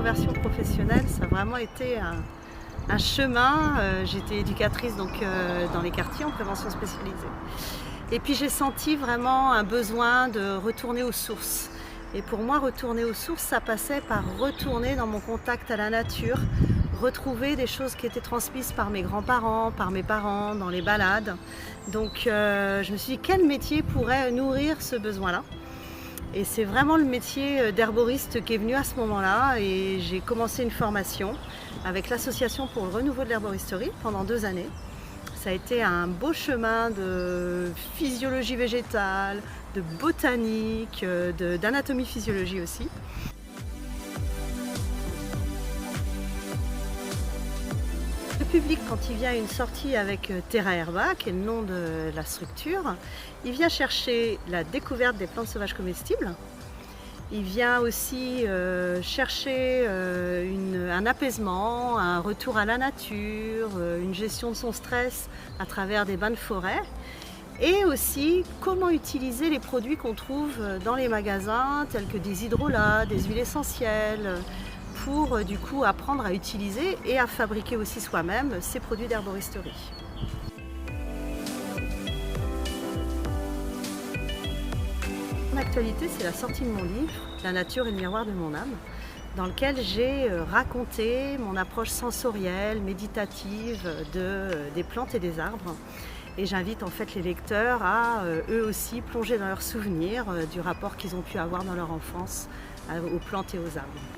reconversion professionnelle, ça a vraiment été un chemin. J'étais éducatrice dans les quartiers en prévention spécialisée. Et puis j'ai senti vraiment un besoin de retourner aux sources. Et pour moi, retourner aux sources, ça passait par retourner dans mon contact à la nature, retrouver des choses qui étaient transmises par mes grands-parents, par mes parents, dans les balades. Donc je me suis dit, quel métier pourrait nourrir ce besoin-là? Et c'est vraiment le métier d'herboriste qui est venu à ce moment-là. Et j'ai commencé une formation avec l'Association pour le renouveau de l'herboristerie pendant 2 années. Ça a été un beau chemin de physiologie végétale, de botanique, d'anatomie physiologie aussi. Le public, quand il vient à une sortie avec Terra Herba, qui est le nom de la structure, il vient chercher la découverte des plantes sauvages comestibles. Il vient aussi chercher un apaisement, un retour à la nature, une gestion de son stress à travers des bains de forêt. Et aussi comment utiliser les produits qu'on trouve dans les magasins, tels que des hydrolats, des huiles essentielles, pour du coup apprendre à utiliser et à fabriquer aussi soi-même ces produits d'herboristerie. Mon actualité, c'est la sortie de mon livre « La nature est le miroir de mon âme », dans lequel j'ai raconté mon approche sensorielle, méditative des plantes et des arbres. Et j'invite en fait les lecteurs à eux aussi plonger dans leurs souvenirs du rapport qu'ils ont pu avoir dans leur enfance aux plantes et aux arbres.